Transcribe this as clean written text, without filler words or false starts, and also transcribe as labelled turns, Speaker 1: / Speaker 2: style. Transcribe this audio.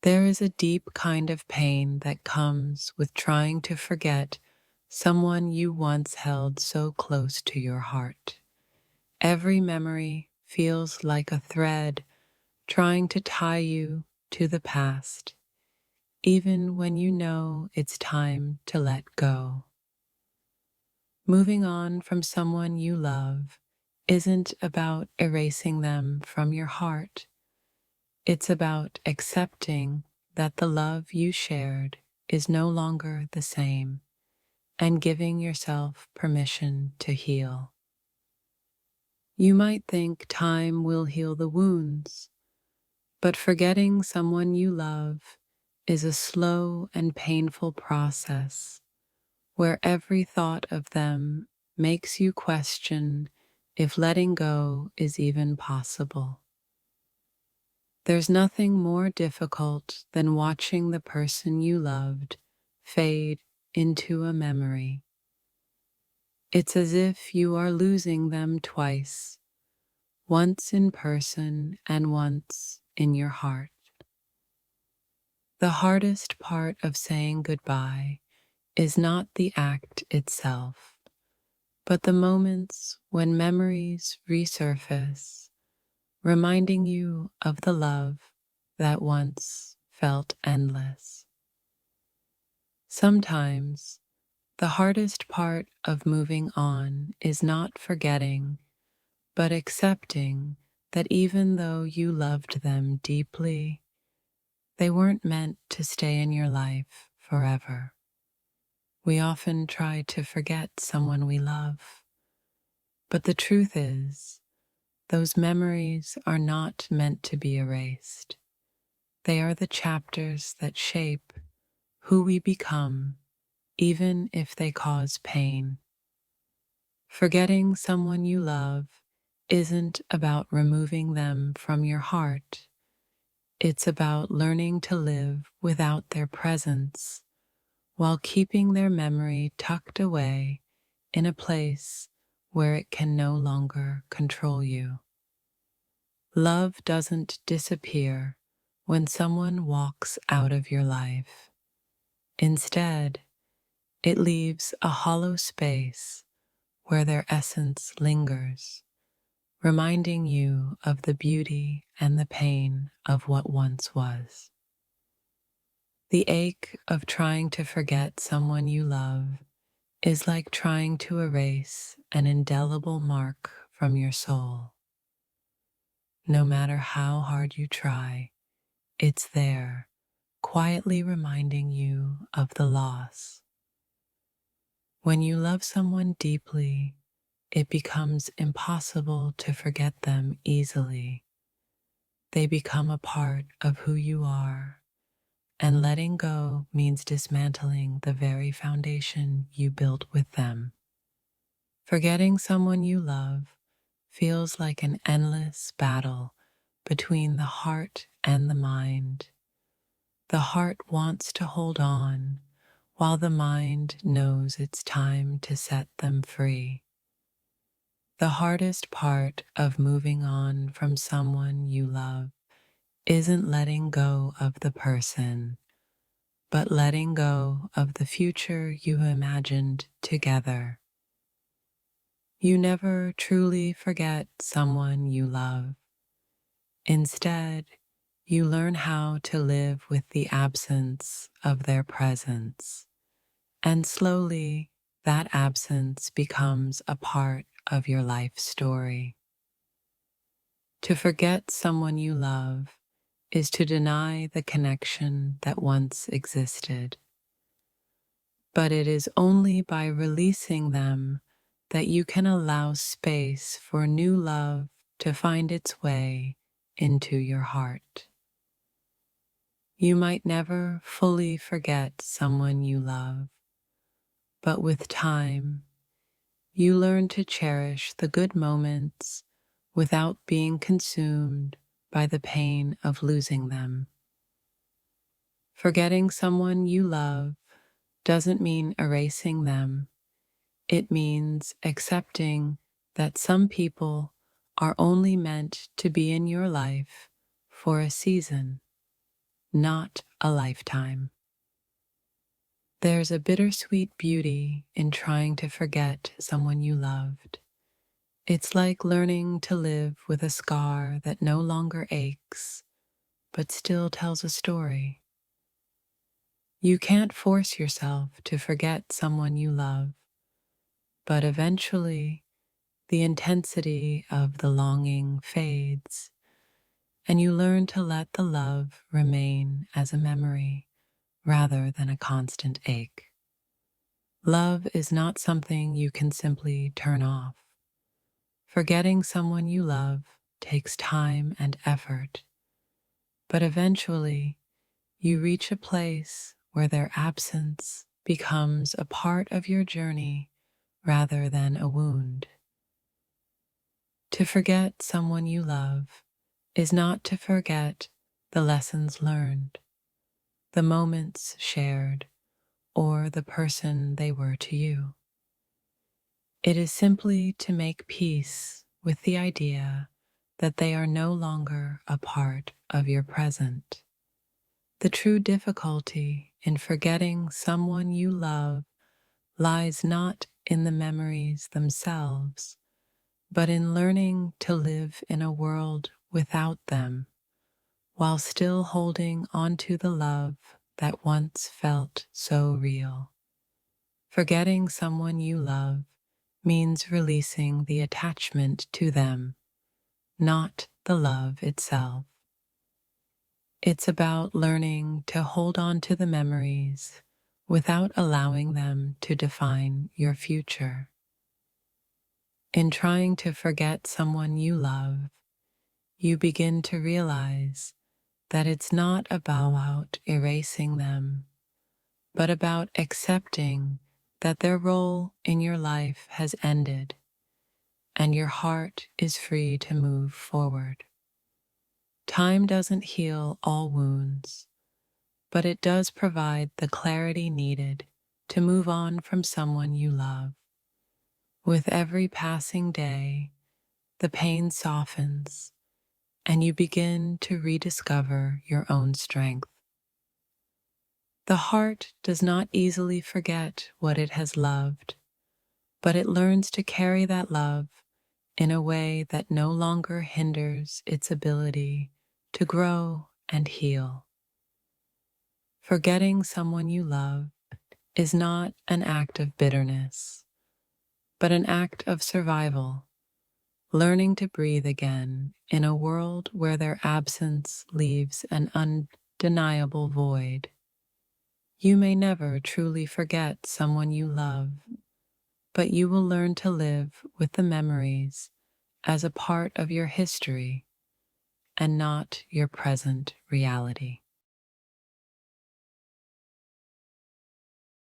Speaker 1: There is a deep kind of pain that comes with trying to forget someone you once held so close to your heart. Every memory feels like a thread trying to tie you to the past, even when you know it's time to let go. Moving on from someone you love isn't about erasing them from your heart. It's about accepting that the love you shared is no longer the same and giving yourself permission to heal. You might think time will heal the wounds, but forgetting someone you love is a slow and painful process where every thought of them makes you question if letting go is even possible. There's nothing more difficult than watching the person you loved fade into a memory. It's as if you are losing them twice, once in person and once in your heart. The hardest part of saying goodbye is not the act itself, but the moments when memories resurface, reminding you of the love that once felt endless. Sometimes, the hardest part of moving on is not forgetting, but accepting that even though you loved them deeply, they weren't meant to stay in your life forever. We often try to forget someone we love, but the truth is, those memories are not meant to be erased. They are the chapters that shape who we become, even if they cause pain. Forgetting someone you love isn't about removing them from your heart. It's about learning to live without their presence while keeping their memory tucked away in a place where it can no longer control you. Love doesn't disappear when someone walks out of your life. Instead, it leaves a hollow space where their essence lingers, reminding you of the beauty and the pain of what once was. The ache of trying to forget someone you love is like trying to erase an indelible mark from your soul. No matter how hard you try, it's there, quietly reminding you of the loss. When you love someone deeply, it becomes impossible to forget them easily. They become a part of who you are, and letting go means dismantling the very foundation you built with them. Forgetting someone you love feels like an endless battle between the heart and the mind. The heart wants to hold on, while the mind knows it's time to set them free. The hardest part of moving on from someone you love isn't letting go of the person, but letting go of the future you imagined together. You never truly forget someone you love. Instead, you learn how to live with the absence of their presence, and slowly that absence becomes a part of your life story. To forget someone you love is to deny the connection that once existed. But it is only by releasing them that you can allow space for new love to find its way into your heart. You might never fully forget someone you love, but with time, you learn to cherish the good moments without being consumed by the pain of losing them. Forgetting someone you love doesn't mean erasing them. It means accepting that some people are only meant to be in your life for a season. not a lifetime. There's a bittersweet beauty in trying to forget someone you loved. It's like learning to live with a scar that no longer aches, but still tells a story. You can't force yourself to forget someone you love, but eventually the intensity of the longing fades, and you learn to let the love remain as a memory rather than a constant ache. Love is not something you can simply turn off. Forgetting someone you love takes time and effort, but eventually you reach a place where their absence becomes a part of your journey rather than a wound. To forget someone you love is not to forget the lessons learned, the moments shared, or the person they were to you. It is simply to make peace with the idea that they are no longer a part of your present. The true difficulty in forgetting someone you love lies not in the memories themselves, but in learning to live in a world without them, while still holding onto the love that once felt so real. Forgetting someone you love means releasing the attachment to them, not the love itself. It's about learning to hold on to the memories without allowing them to define your future. In trying to forget someone you love, you begin to realize that it's not about erasing them, but about accepting that their role in your life has ended and your heart is free to move forward. Time doesn't heal all wounds, but it does provide the clarity needed to move on from someone you love. With every passing day, the pain softens and you begin to rediscover your own strength. The heart does not easily forget what it has loved, but it learns to carry that love in a way that no longer hinders its ability to grow and heal. Forgetting someone you love is not an act of bitterness, but an act of survival, learning to breathe again in a world where their absence leaves an undeniable void. You may never truly forget someone you love, but you will learn to live with the memories as a part of your history and not your present reality.